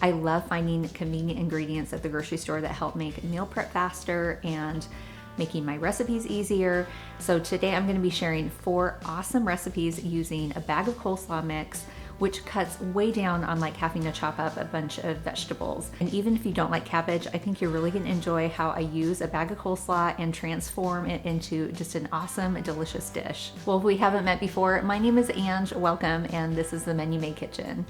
I love finding convenient ingredients at the grocery store that help make meal prep faster and making my recipes easier. So today I'm going to be sharing 4 awesome recipes using a bag of coleslaw mix, which cuts way down on like having to chop up a bunch of vegetables. And even if you don't like cabbage, I think you're really going to enjoy how I use a bag of coleslaw and transform it into just an awesome, delicious dish. Well, if we haven't met before, my name is Ange, welcome, and this is the Menu Made Kitchen.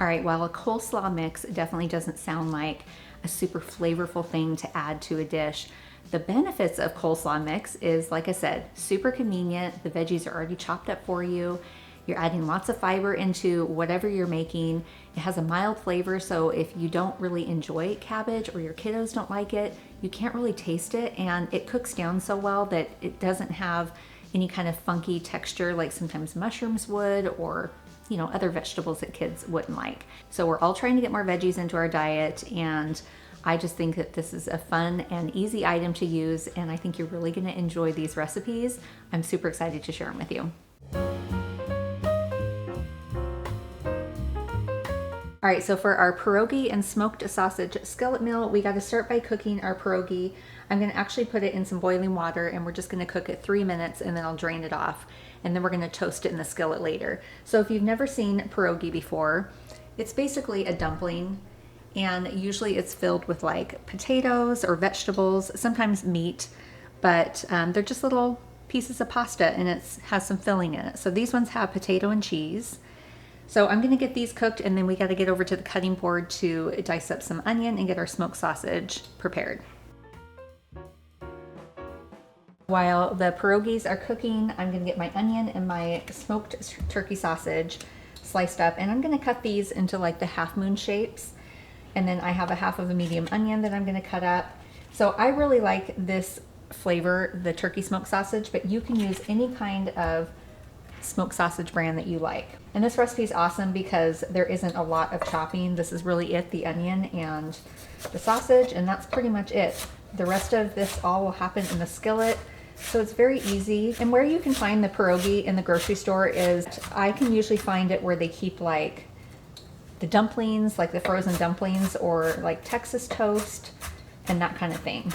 All right, well, a coleslaw mix definitely doesn't sound like a super flavorful thing to add to a dish. The benefits of coleslaw mix is, like I said, super convenient. The veggies are already chopped up for you. You're adding lots of fiber into whatever you're making. It has a mild flavor, so if you don't really enjoy cabbage or your kiddos don't like it, you can't really taste it, and it cooks down so well that it doesn't have any kind of funky texture like sometimes mushrooms would, or other vegetables that kids wouldn't like. So we're all trying to get more veggies into our diet, and I just think that this is a fun and easy item to use, and I think you're really going to enjoy these recipes. I'm super excited to share them with you. All right, so for our pierogi and smoked sausage skillet meal, we got to start by cooking our pierogi. I'm going to actually put it in some boiling water, and we're just going to cook it 3 minutes, and then I'll drain it off, and then we're going to toast it in the skillet later. So if you've never seen pierogi before, it's basically a dumpling, and usually it's filled with like potatoes or vegetables, sometimes meat, but they're just little pieces of pasta, and it has some filling in it. So these ones have potato and cheese. So I'm gonna get these cooked, and then we gotta get over to the cutting board to dice up some onion and get our smoked sausage prepared. While the pierogis are cooking, I'm gonna get my onion and my smoked turkey sausage sliced up, and I'm gonna cut these into like the half moon shapes. And then I have a half of a medium onion that I'm gonna cut up. So I really like this flavor, the turkey smoked sausage, but you can use any kind of smoked sausage brand that you like. And this recipe is awesome because there isn't a lot of chopping. This is really it, the onion and the sausage, and that's pretty much it. The rest of this all will happen in the skillet. So it's very easy. And where you can find the pierogi in the grocery store is, I can usually find it where they keep like the dumplings, like the frozen dumplings, or like Texas toast and that kind of thing.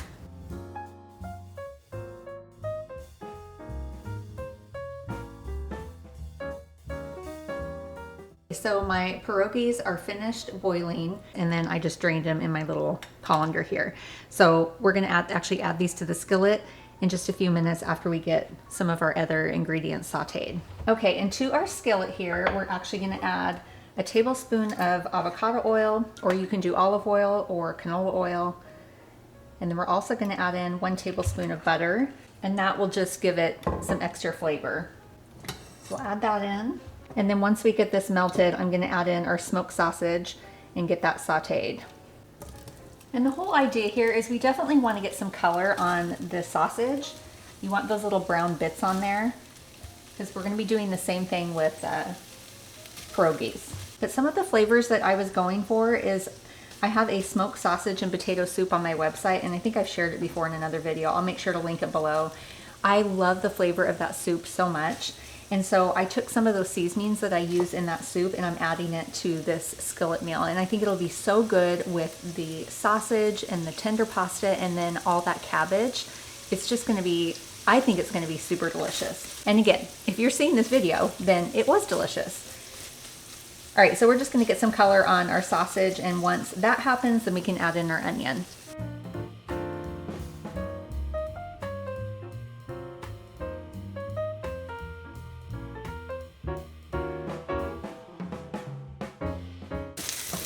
So my pierogis are finished boiling, and then I just drained them in my little colander here. So we're gonna actually add these to the skillet in just a few minutes after we get some of our other ingredients sauteed. Okay, and to our skillet here, we're actually gonna add a tablespoon of avocado oil, or you can do olive oil or canola oil. And then we're also gonna add in 1 tablespoon of butter, and that will just give it some extra flavor. So we'll add that in. And then once we get this melted, I'm gonna add in our smoked sausage and get that sauteed. And the whole idea here is we definitely wanna get some color on the sausage. You want those little brown bits on there, because we're gonna be doing the same thing with pierogis. But some of the flavors that I was going for is, I have a smoked sausage and potato soup on my website, and I think I've shared it before in another video. I'll make sure to link it below. I love the flavor of that soup so much. And so I took some of those seasonings that I use in that soup, and I'm adding it to this skillet meal. And I think it'll be so good with the sausage and the tender pasta and then all that cabbage. It's just gonna be, I think it's gonna be super delicious. And again, if you're seeing this video, then it was delicious. All right, so we're just gonna get some color on our sausage, and once that happens, then we can add in our onion.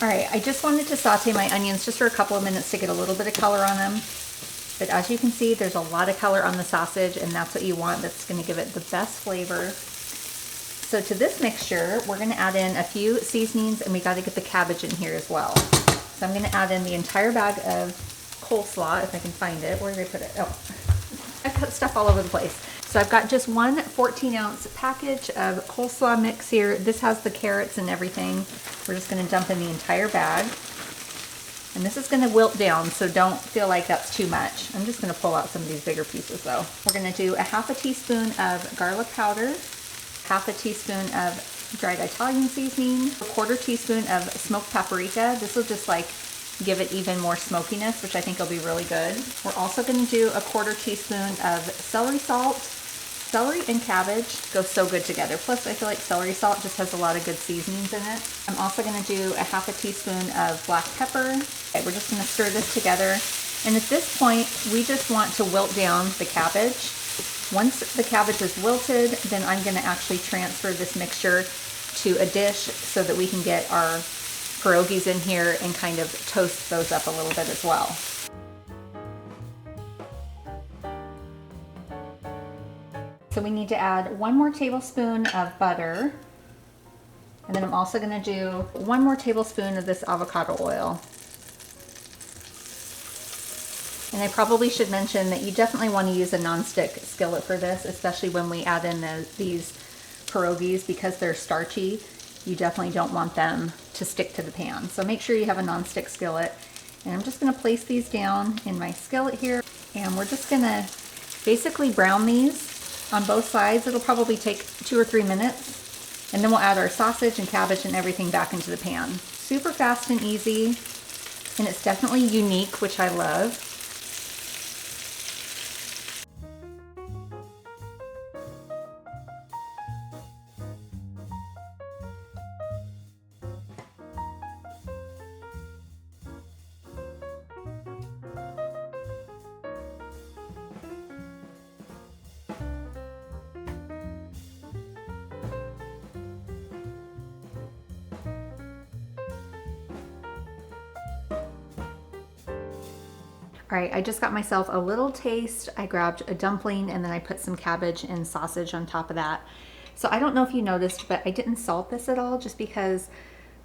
All right, I just wanted to saute my onions just for a couple of minutes to get a little bit of color on them. But as you can see, there's a lot of color on the sausage, and that's what you want. That's gonna give it the best flavor. So to this mixture, we're gonna add in a few seasonings, and we gotta get the cabbage in here as well. So I'm gonna add in the entire bag of coleslaw, if I can find it. Where did I put it? Oh, I've got stuff all over the place. So I've got just one 14-ounce package of coleslaw mix here. This has the carrots and everything. We're just gonna dump in the entire bag. And this is gonna wilt down, so don't feel like that's too much. I'm just gonna pull out some of these bigger pieces though. We're gonna do a half a teaspoon of garlic powder, half a teaspoon of dried Italian seasoning, a quarter teaspoon of smoked paprika. This will just like give it even more smokiness, which I think will be really good. We're also going to do a quarter teaspoon of celery salt. Celery and cabbage go so good together. Plus, I feel like celery salt just has a lot of good seasonings in it. I'm also going to do a half a teaspoon of black pepper. Okay, we're just going to stir this together. And at this point, we just want to wilt down the cabbage. Once the cabbage is wilted, then I'm going to actually transfer this mixture to a dish so that we can get our pierogies in here and kind of toast those up a little bit as well. So we need to add 1 more tablespoon of butter. And then I'm also going to do 1 more tablespoon of this avocado oil. And I probably should mention that you definitely want to use a nonstick skillet for this, especially when we add in these pierogies, because they're starchy. You definitely don't want them to stick to the pan. So make sure you have a nonstick skillet. And I'm just going to place these down in my skillet here. And we're just going to basically brown these on both sides. It'll probably take 2 or 3 minutes. And then we'll add our sausage and cabbage and everything back into the pan. Super fast and easy. And it's definitely unique, which I love. All right, I just got myself a little taste. I grabbed a dumpling and then I put some cabbage and sausage on top of that. So I don't know if you noticed, but I didn't salt this at all just because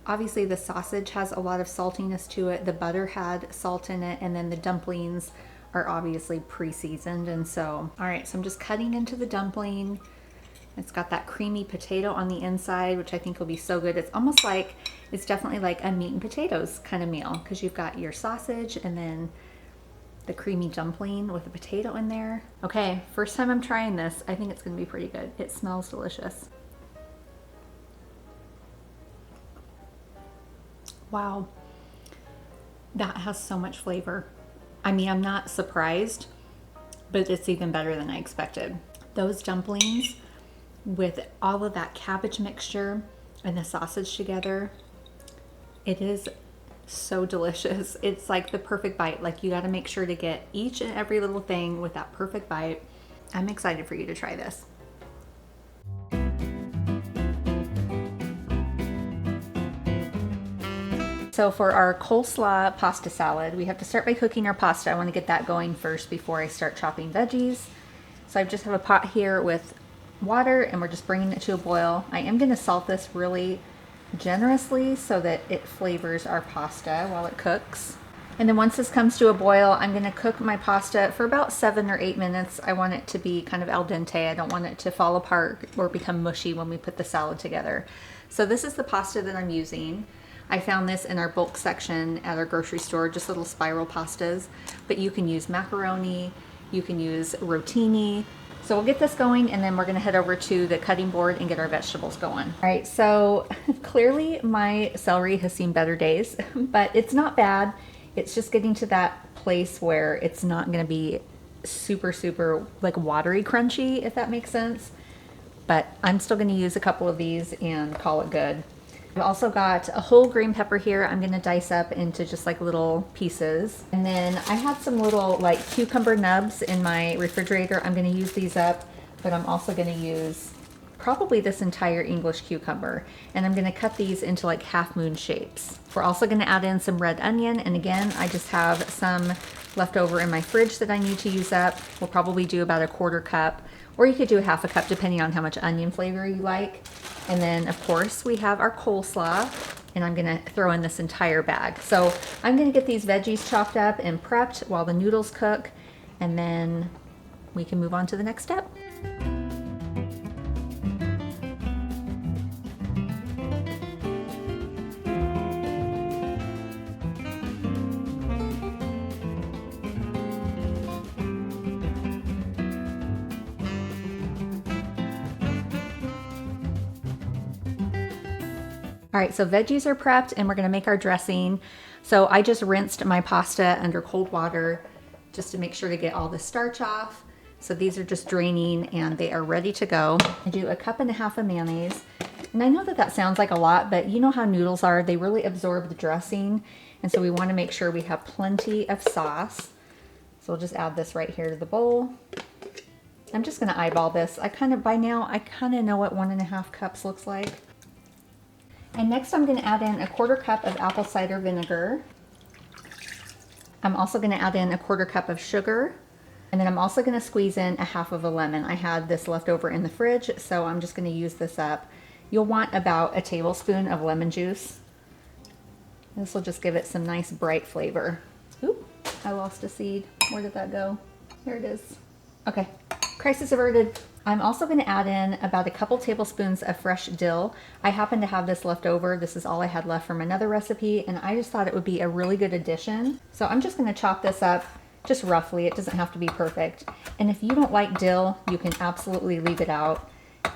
obviously the sausage has a lot of saltiness to it. The butter had salt in it, and then the dumplings are obviously pre-seasoned. And so, all right, so I'm just cutting into the dumpling. It's got that creamy potato on the inside, which I think will be so good. It's almost like, it's definitely like a meat and potatoes kind of meal because you've got your sausage and then the creamy dumpling with the potato in there. Okay, first time I'm trying this. I think it's gonna be pretty good. It smells delicious. Wow, that has so much flavor. I mean, I'm not surprised, but it's even better than I expected. Those dumplings with all of that cabbage mixture and the sausage together, it is so delicious. It's like the perfect bite. Like, you got to make sure to get each and every little thing with that perfect bite. I'm excited for you to try this. So for our coleslaw pasta salad, we have to start by cooking our pasta. I want to get that going first before I start chopping veggies. So I just have a pot here with water and we're just bringing it to a boil. I am going to salt this really generously so that it flavors our pasta while it cooks. And then once this comes to a boil, I'm going to cook my pasta for about 7 or 8 minutes. I want it to be kind of al dente. I don't want it to fall apart or become mushy when we put the salad together. So this is the pasta that I'm using. I found this in our bulk section at our grocery store, just little spiral pastas, but you can use macaroni, you can use rotini. So we'll get this going and then we're gonna head over to the cutting board and get our vegetables going. All right, so clearly my celery has seen better days, but it's not bad. It's just getting to that place where it's not gonna be super, super like watery crunchy, if that makes sense. But I'm still gonna use a couple of these and call it good. I've also got a whole green pepper here. I'm gonna dice up into just like little pieces. And then I had some little like cucumber nubs in my refrigerator. I'm gonna use these up, but I'm also gonna use probably this entire English cucumber. And I'm gonna cut these into like half moon shapes. We're also gonna add in some red onion. And again, I just have some left over in my fridge that I need to use up. We'll probably do about a 1/4 cup, or you could do a 1/2 cup depending on how much onion flavor you like. And then of course we have our coleslaw, and I'm gonna throw in this entire bag. So I'm gonna get these veggies chopped up and prepped while the noodles cook, and then we can move on to the next step. All right, so veggies are prepped and we're gonna make our dressing. So I just rinsed my pasta under cold water just to make sure to get all the starch off. So these are just draining and they are ready to go. I do 1.5 cups of mayonnaise. And I know that that sounds like a lot, but you know how noodles are, they really absorb the dressing. And so we wanna make sure we have plenty of sauce. So we'll just add this right here to the bowl. I'm just gonna eyeball this. By now, I kind of know what 1.5 cups looks like. And next I'm gonna add in 1/4 cup of apple cider vinegar. I'm also gonna add in 1/4 cup of sugar. And then I'm also gonna squeeze in 1/2 of a lemon. I had this left over in the fridge, so I'm just gonna use this up. You'll want about 1 tablespoon of lemon juice. This will just give it some nice bright flavor. Ooh, I lost a seed. Where did that go? Here it is. Okay, crisis averted. I'm also gonna add in about a couple tablespoons of fresh dill. I happen to have this left over. This is all I had left from another recipe, and I just thought it would be a really good addition. So I'm just gonna chop this up just roughly. It doesn't have to be perfect. And if you don't like dill, you can absolutely leave it out.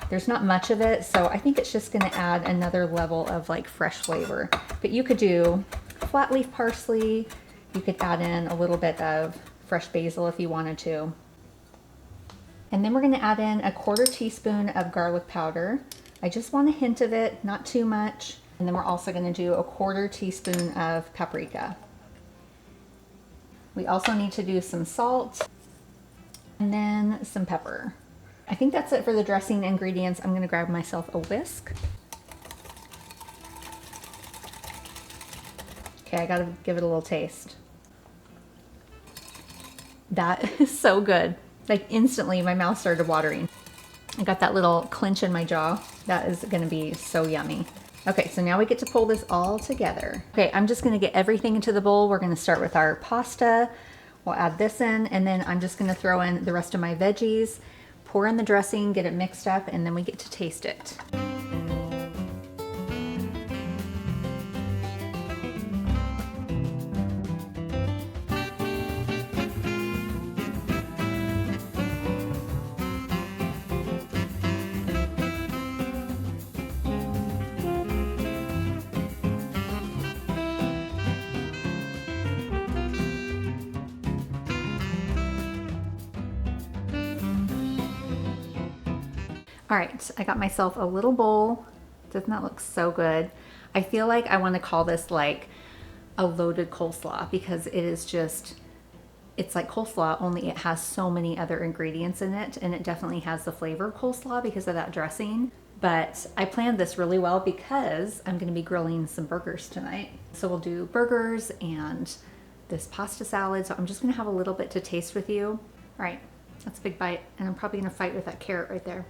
There's not much of it, so I think it's just gonna add another level of like fresh flavor. But you could do flat leaf parsley. You could add in a little bit of fresh basil if you wanted to. And then we're gonna add in 1/4 teaspoon of garlic powder. I just want a hint of it, not too much. And then we're also gonna do 1/4 teaspoon of paprika. We also need to do some salt and then some pepper. I think that's it for the dressing ingredients. I'm gonna grab myself a whisk. Okay, I gotta give it a little taste. That is so good. Like instantly my mouth started watering. I got that little clench in my jaw. That is gonna be so yummy. Okay, so now we get to pull this all together. Okay, I'm just gonna get everything into the bowl. We're gonna start with our pasta. We'll add this in, and then I'm just gonna throw in the rest of my veggies, pour in the dressing, get it mixed up, and then we get to taste it. All right, I got myself a little bowl. Doesn't that look so good? I feel like I want to call this like a loaded coleslaw because it is just, it's like coleslaw, only it has so many other ingredients in it, and it definitely has the flavor of coleslaw because of that dressing. But I planned this really well because I'm gonna be grilling some burgers tonight. So we'll do burgers and this pasta salad. So I'm just gonna have a little bit to taste with you. All right, that's a big bite, and I'm probably gonna fight with that carrot right there.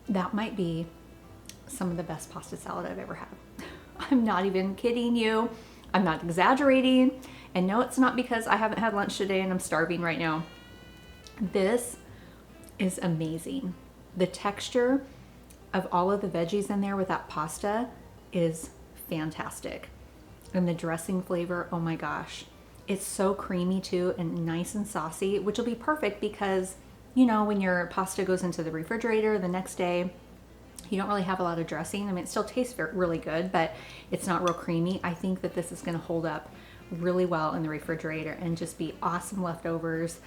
That might be some of the best pasta salad I've ever had. I'm not even kidding you. I'm not exaggerating. And no, it's not because I haven't had lunch today and I'm starving right now. This is amazing. The texture of all of the veggies in there with that pasta is fantastic. And the dressing flavor, oh my gosh. It's so creamy too and nice and saucy, which will be perfect because you know, when your pasta goes into the refrigerator the next day, you don't really have a lot of dressing. I mean, it still tastes really good, but it's not real creamy. I think that this is gonna hold up really well in the refrigerator and just be awesome leftovers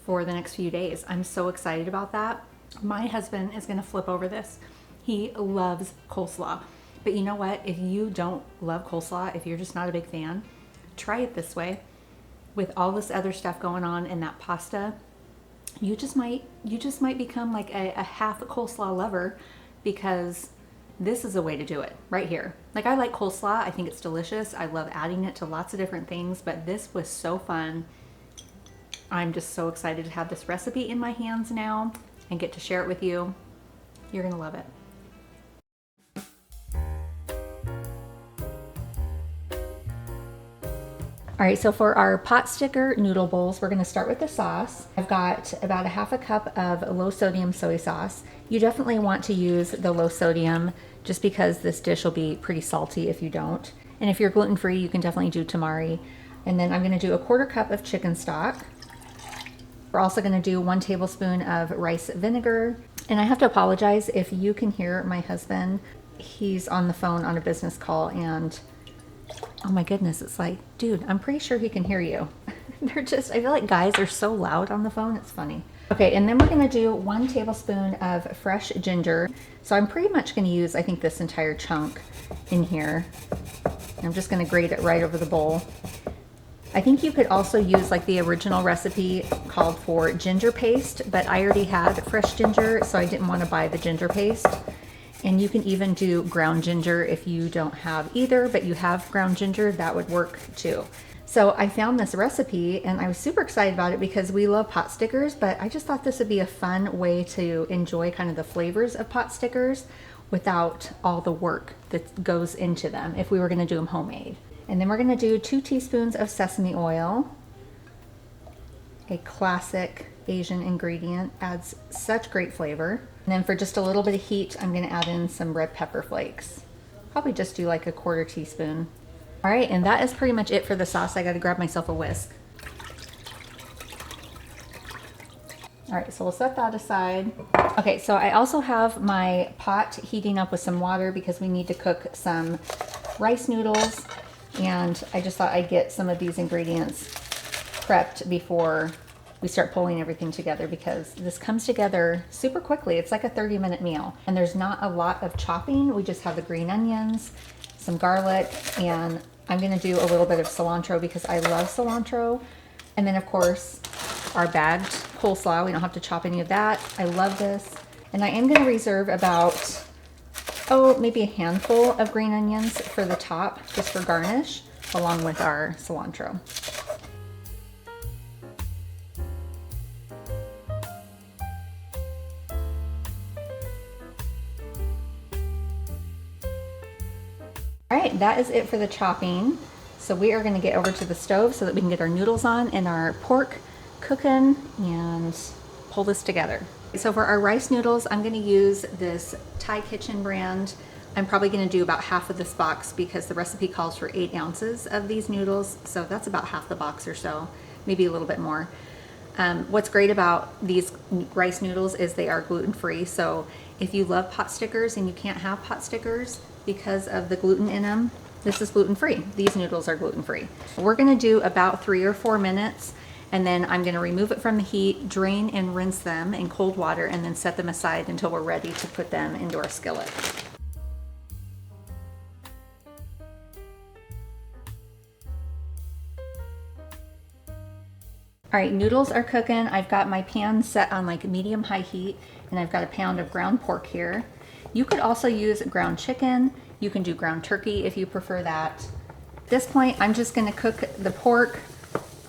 for the next few days. I'm so excited about that. My husband is gonna flip over this. He loves coleslaw. But you know what? If you don't love coleslaw, if you're just not a big fan, try it this way. With all this other stuff going on in that pasta, you just might become like a half coleslaw lover because this is a way to do it right here. Like I like coleslaw. I think it's delicious. I love adding it to lots of different things, but this was so fun. I'm just so excited to have this recipe in my hands now and get to share it with you. You're gonna love it. All right, so for our Potsticker noodle bowls, we're gonna start with the sauce. I've got about 1/2 cup of low sodium soy sauce. You definitely want to use the low sodium just because this dish will be pretty salty if you don't. And if you're gluten-free, you can definitely do tamari. And then I'm gonna do 1/4 cup of chicken stock. We're also gonna do 1 tablespoon of rice vinegar. And I have to apologize if you can hear my husband. He's on the phone on a business call and oh my goodness, it's like, dude, I'm pretty sure he can hear you. They're just, I feel like guys are so loud on the phone, it's funny. Okay, and then we're gonna do 1 tablespoon of fresh ginger. So I'm pretty much gonna use, I think, this entire chunk in here. I'm just gonna grate it right over the bowl. I think you could also use like the original recipe called for ginger paste, but I already had fresh ginger, so I didn't want to buy the ginger paste. And you can even do ground ginger if you don't have either, but you have ground ginger, that would work too. So I found this recipe and I was super excited about it because we love pot stickers, but I just thought this would be a fun way to enjoy kind of the flavors of pot stickers without all the work that goes into them if we were going to do them homemade. And then we're going to do 2 teaspoons of sesame oil. A classic Asian ingredient, adds such great flavor. And then for just a little bit of heat, I'm going to add in some red pepper flakes. Probably just do like a 1/4 teaspoon. All right, and that is pretty much it for the sauce. I got to grab myself a whisk. All right, so we'll set that aside. Okay, so I also have my pot heating up with some water because we need to cook some rice noodles. And I just thought I'd get some of these ingredients prepped before we start pulling everything together because this comes together super quickly. It's like a 30-minute meal. And there's not a lot of chopping. We just have the green onions, some garlic, and I'm gonna do a little bit of cilantro because I love cilantro. And then of course, our bagged coleslaw. We don't have to chop any of that. I love this. And I am gonna reserve about maybe a handful of green onions for the top, just for garnish, along with our cilantro. All right, that is it for the chopping. So we are gonna get over to the stove so that we can get our noodles on and our pork cooking and pull this together. So for our rice noodles, I'm gonna use this Thai Kitchen brand. I'm probably gonna do about half of this box because the recipe calls for 8 ounces of these noodles. So that's about half the box or so, maybe a little bit more. What's great about these rice noodles is they are gluten-free. So if you love pot stickers and you can't have pot stickers because of the gluten in them, this is gluten-free. These noodles are gluten-free. We're gonna do about 3 or 4 minutes. And then I'm gonna remove it from the heat, drain and rinse them in cold water, and then set them aside until we're ready to put them into our skillet. All right, noodles are cooking. I've got my pan set on like medium-high heat, and I've got a pound of ground pork here. You could also use ground chicken. You can do ground turkey if you prefer that. At this point, I'm just gonna cook the pork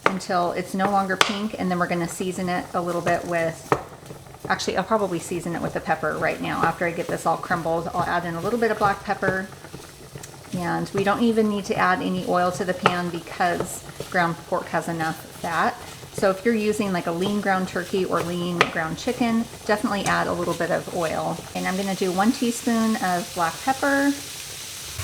until it's no longer pink, and then we're gonna season it a little bit with, actually I'll probably season it with the pepper right now. After I get this all crumbled, I'll add in a little bit of black pepper, and we don't even need to add any oil to the pan because ground pork has enough fat. So if you're using like a lean ground turkey or lean ground chicken, definitely add a little bit of oil. And I'm gonna do 1 teaspoon of black pepper.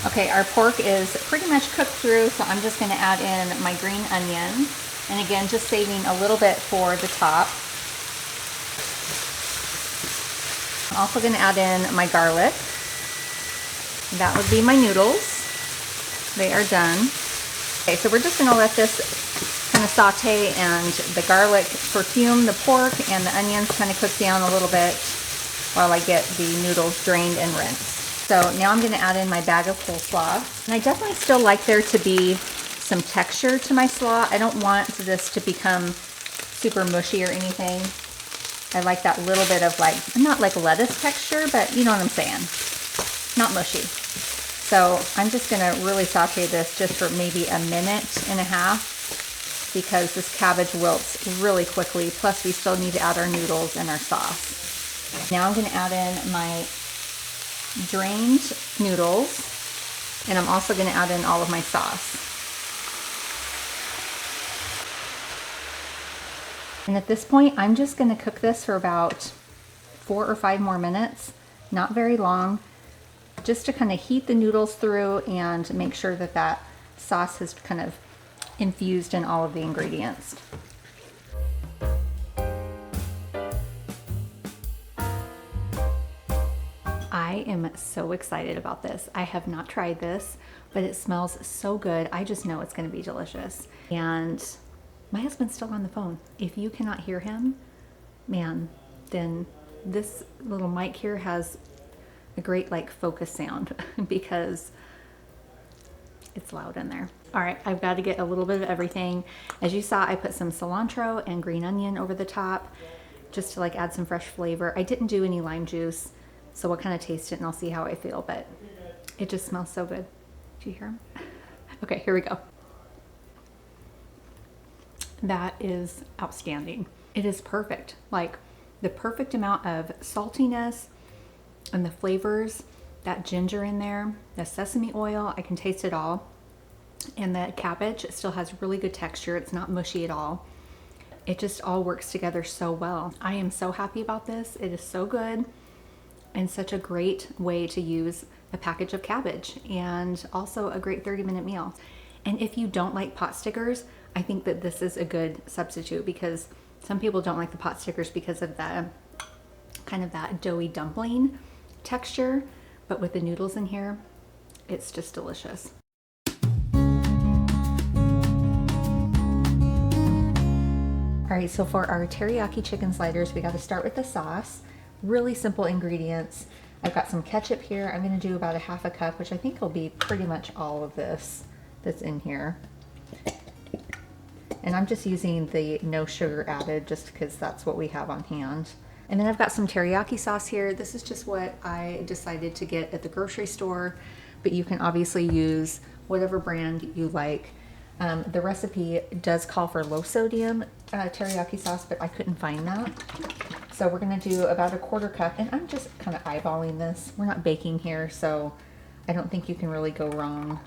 Okay, our pork is pretty much cooked through, so I'm just gonna add in my green onion. And again, just saving a little bit for the top. I'm also gonna add in my garlic. That would be my noodles. They are done. Okay, so we're just gonna let this kind of saute and the garlic perfume the pork and the onions kind of cook down a little bit while I get the noodles drained and rinsed. So now I'm gonna add in my bag of coleslaw. And I definitely still like there to be some texture to my slaw. I don't want this to become super mushy or anything. I like that little bit of like, not like lettuce texture, but you know what I'm saying. Not mushy. So I'm just gonna really saute this just for maybe a minute and a half because this cabbage wilts really quickly. Plus we still need to add our noodles and our sauce. Now I'm gonna add in my drained noodles, and I'm also gonna add in all of my sauce. And at this point, I'm just gonna cook this for about 4 or 5 more minutes, not very long, just to kind of heat the noodles through and make sure that that sauce has kind of infused in all of the ingredients. I am so excited about this. I have not tried this, but it smells so good. I just know it's gonna be delicious. And my husband's still on the phone. If you cannot hear him, man, then this little mic here has a great like focus sound because it's loud in there. All right, I've got to get a little bit of everything. As you saw, I put some cilantro and green onion over the top just to like add some fresh flavor. I didn't do any lime juice, so we'll kind of taste it and I'll see how I feel, but it just smells so good. Do you hear him? Okay, here we go. That is outstanding. It is perfect, like the perfect amount of saltiness and the flavors, that ginger in there, the sesame oil, I can taste it all. And the cabbage still has really good texture. It's not mushy at all. It just all works together so well. I am so happy about this. It is so good and such a great way to use a package of cabbage, and also a great 30-minute meal. And if you don't like pot stickers, I think that this is a good substitute, because some people don't like the pot stickers because of the kind of that doughy dumpling texture, but with the noodles in here, it's just delicious. All right, so for our teriyaki chicken sliders, we got to start with the sauce. Really simple ingredients. I've got some ketchup here. I'm going to do about a half a cup, which I think will be pretty much all of this that's in here. And I'm just using the no sugar added just because that's what we have on hand. And then I've got some teriyaki sauce here. This is just what I decided to get at the grocery store, but you can obviously use whatever brand you like. The recipe does call for low sodium teriyaki sauce, but I couldn't find that. So we're gonna do about a quarter cup, and I'm just kind of eyeballing this. We're not baking here, so I don't think you can really go wrong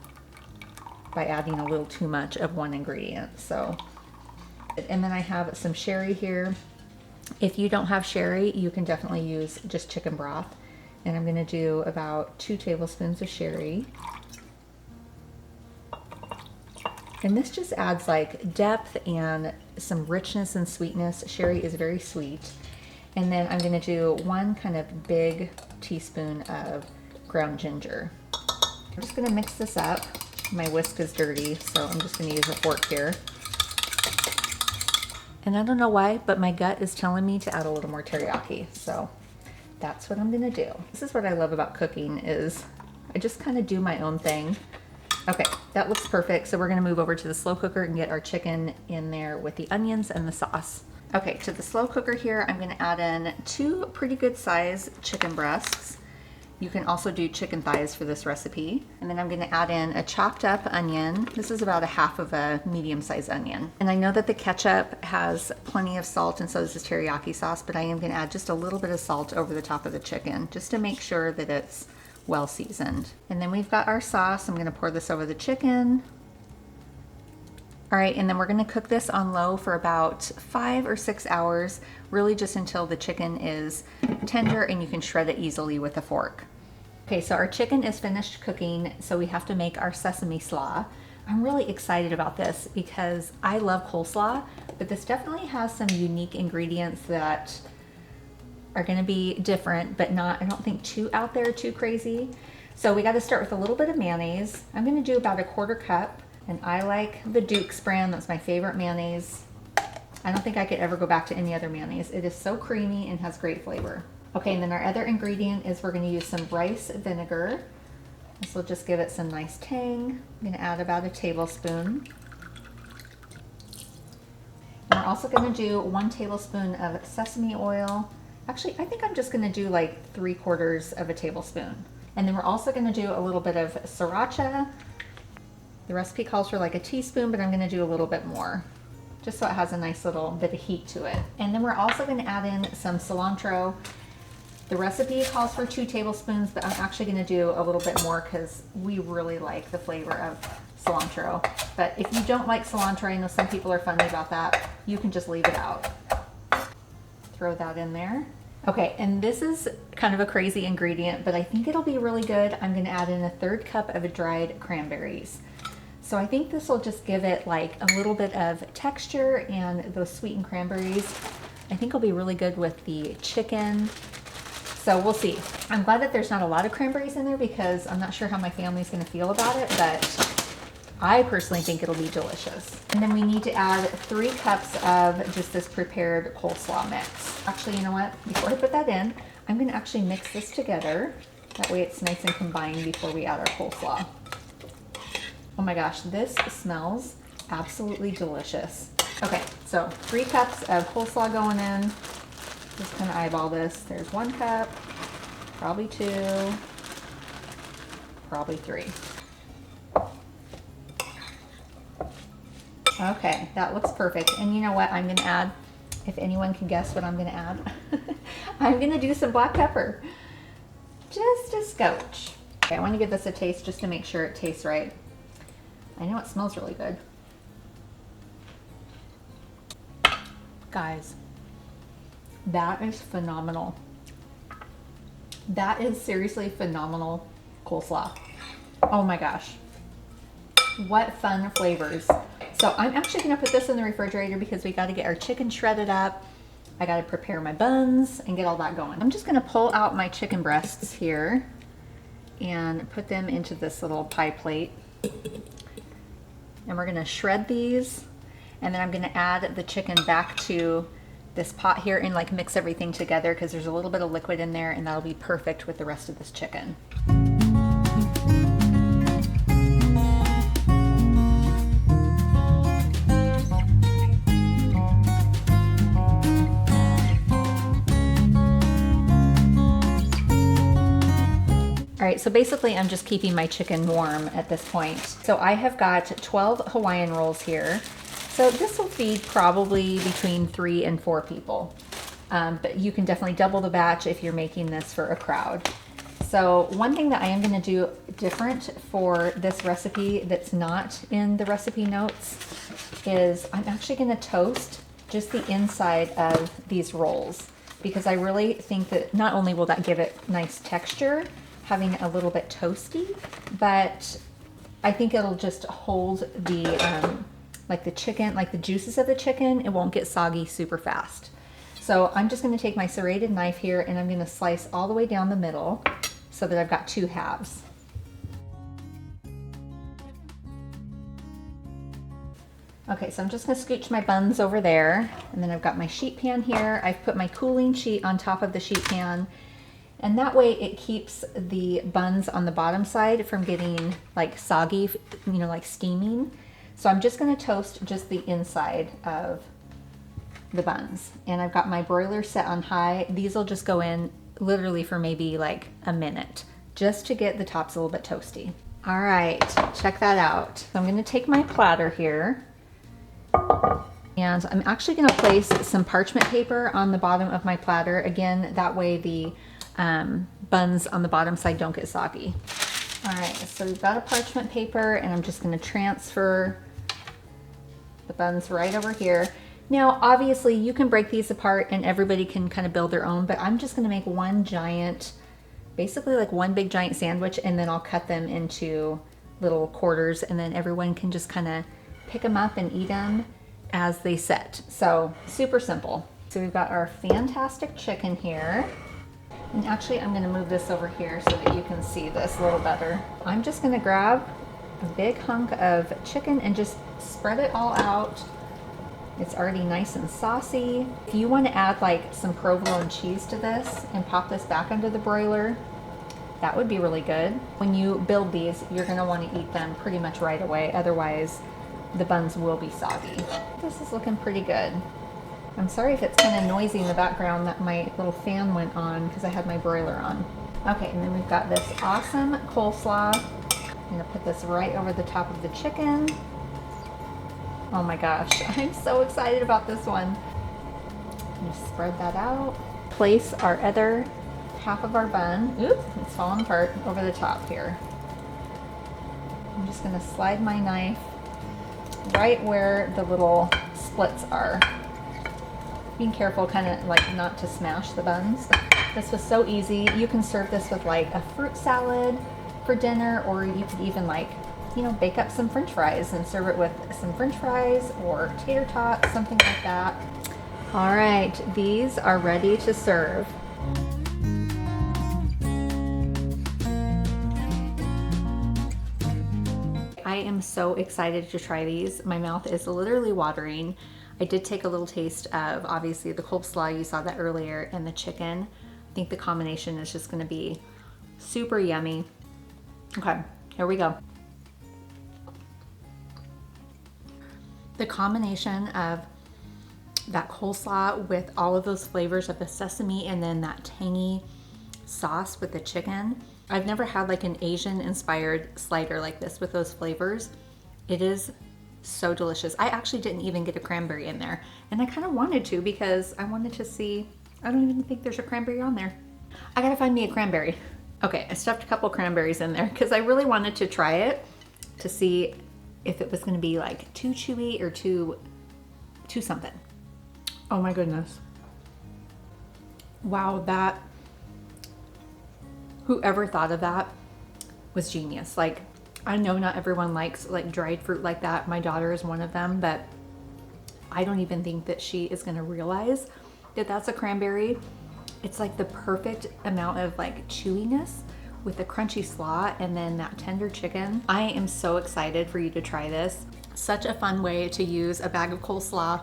by adding a little too much of one ingredient. So, and then I have some sherry here. If you don't have sherry, you can definitely use just chicken broth. And I'm gonna do about 2 tablespoons of sherry. And this just adds like depth and some richness and sweetness. Sherry is very sweet. And then I'm gonna do 1 kind of big teaspoon of ground ginger. I'm just gonna mix this up. My whisk is dirty, so I'm just gonna use a fork here. And I don't know why, but my gut is telling me to add a little more teriyaki. So that's what I'm gonna do. This is what I love about cooking, is I just kind of do my own thing. Okay, that looks perfect. So we're gonna move over to the slow cooker and get our chicken in there with the onions and the sauce. Okay, to the slow cooker here, I'm gonna add in 2 pretty good size chicken breasts. You can also do chicken thighs for this recipe. And then I'm gonna add in a chopped up onion. This is about a half of a medium-sized onion. And I know that the ketchup has plenty of salt, and so does this teriyaki sauce, but I am gonna add just a little bit of salt over the top of the chicken, just to make sure that it's well seasoned. And then we've got our sauce. I'm gonna pour this over the chicken. All right, and then we're gonna cook this on low for about 5 or 6 hours, really just until the chicken is tender and you can shred it easily with a fork. Okay, so our chicken is finished cooking, so we have to make our sesame slaw. I'm really excited about this because I love coleslaw, but this definitely has some unique ingredients that are gonna be different, but not, I don't think too out there, too crazy. So we gotta start with a little bit of mayonnaise. I'm gonna do about a quarter cup. And I like the Duke's brand. That's my favorite mayonnaise. I don't think I could ever go back to any other mayonnaise. It is so creamy and has great flavor. Okay, and then our other ingredient is we're gonna use some rice vinegar. This will just give it some nice tang. I'm gonna add about a tablespoon. And we're also gonna do 1 tablespoon of sesame oil. Actually, I think I'm just gonna do like 3/4 of a tablespoon. And then we're also gonna do a little bit of sriracha. The recipe calls for like a teaspoon, but I'm gonna do a little bit more, just so it has a nice little bit of heat to it. And then we're also gonna add in some cilantro. The recipe calls for 2 tablespoons, but I'm actually gonna do a little bit more because we really like the flavor of cilantro. But if you don't like cilantro, I know some people are funny about that, you can just leave it out. Throw that in there. Okay, and this is kind of a crazy ingredient, but I think it'll be really good. I'm gonna add in a 1/3 cup of dried cranberries. So I think this will just give it like a little bit of texture, and those sweetened cranberries I think will be really good with the chicken. So we'll see. I'm glad that there's not a lot of cranberries in there because I'm not sure how my family's gonna feel about it, but I personally think it'll be delicious. And then we need to add 3 cups of just this prepared coleslaw mix. Actually, you know what? Before I put that in, I'm gonna actually mix this together. That way it's nice and combined before we add our coleslaw. Oh my gosh, this smells absolutely delicious. Okay, so 3 cups of coleslaw going in. Just kind of eyeball this. There's 1 cup, probably 2, probably 3. Okay, that looks perfect. And you know what I'm gonna add? If anyone can guess what I'm gonna add, I'm gonna do some black pepper. Just a scotch. Okay, I wanna give this a taste just to make sure it tastes right. I know it smells really good. Guys, that is phenomenal. That is seriously phenomenal coleslaw. Oh my gosh. What fun flavors. So I'm actually gonna put this in the refrigerator because we gotta get our chicken shredded up. I gotta prepare my buns and get all that going. I'm just gonna pull out my chicken breasts here and put them into this little pie plate. And we're gonna shred these, and then I'm gonna add the chicken back to this pot here and like mix everything together because there's a little bit of liquid in there, and that'll be perfect with the rest of this chicken. All right, so basically I'm just keeping my chicken warm at this point. So I have got 12 Hawaiian rolls here. So this will feed probably between 3 and 4 people. But you can definitely double the batch if you're making this for a crowd. So one thing that I am gonna do different for this recipe that's not in the recipe notes is I'm actually gonna toast just the inside of these rolls, because I really think that not only will that give it nice texture, having a little bit toasty, but I think it'll just hold the like the chicken, like the juices of the chicken. It won't get soggy super fast. So I'm just gonna take my serrated knife here and I'm gonna slice all the way down the middle so that I've got 2 halves. Okay, so I'm just gonna scooch my buns over there, and then I've got my sheet pan here. I've put my cooling sheet on top of the sheet pan, and that way it keeps the buns on the bottom side from getting like soggy, you know, like steaming. So I'm just gonna toast just the inside of the buns. And I've got my broiler set on high. These will just go in literally for maybe like a minute, just to get the tops a little bit toasty. All right, check that out. So I'm gonna take my platter here, and I'm actually gonna place some parchment paper on the bottom of my platter. Again, that way the buns on the bottom side don't get soggy. All right, so we've got a parchment paper, and I'm just gonna transfer the buns right over here. Now, obviously you can break these apart and everybody can kind of build their own, but I'm just gonna make one giant, basically like one big giant sandwich, and then I'll cut them into little quarters, and then everyone can just kind of pick them up and eat them as they set. So super simple. So we've got our fantastic chicken here. And actually I'm gonna move this over here so that you can see this a little better. I'm just gonna grab a big hunk of chicken and just spread it all out. It's already nice and saucy. If you want to add like some provolone cheese to this and pop this back under the broiler, that would be really good. When you build these, you're gonna want to eat them pretty much right away. Otherwise, the buns will be soggy. This is looking pretty good. I'm sorry if it's kind of noisy in the background that my little fan went on because I had my broiler on. Okay, and then we've got this awesome coleslaw. I'm gonna put this right over the top of the chicken. Oh my gosh, I'm so excited about this one. Just spread that out. Place our other half of our bun. Oops, it's falling apart over the top here. I'm just gonna slide my knife right where the little splits are. Being careful kind of like not to smash the buns. This was so easy. You can serve this with like a fruit salad for dinner, or you could even like, you know, bake up some french fries and serve it with some french fries or tater tots, something like that. All right, these are ready to serve. I am so excited to try these. My mouth is literally watering. I did take a little taste of obviously the coleslaw, you saw that earlier, and the chicken. I think the combination is just gonna be super yummy. Okay, here we go. The combination of that coleslaw with all of those flavors of the sesame and then that tangy sauce with the chicken. I've never had like an Asian inspired slider like this with those flavors. It is so delicious. I actually didn't even get a cranberry in there, and I kind of wanted to because I wanted to see, I don't even think there's a cranberry on there. I gotta find me a cranberry. Okay, I stuffed a couple cranberries in there because I really wanted to try it to see if it was gonna be like too chewy or too something. Oh my goodness. Wow, that, whoever thought of that was genius. Like, I know not everyone likes like dried fruit like that. My daughter is one of them, but I don't even think that she is gonna realize that that's a cranberry. It's like the perfect amount of like chewiness with the crunchy slaw and then that tender chicken. I am so excited for you to try this. Such a fun way to use a bag of coleslaw.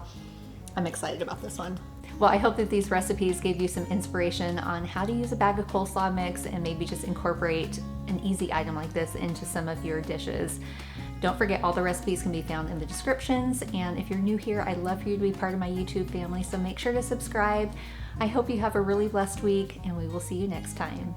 I'm excited about this one. Well, I hope that these recipes gave you some inspiration on how to use a bag of coleslaw mix and maybe just incorporate an easy item like this into some of your dishes. Don't forget, all the recipes can be found in the descriptions. And if you're new here, I'd love for you to be part of my YouTube family, so make sure to subscribe. I hope you have a really blessed week, and we will see you next time.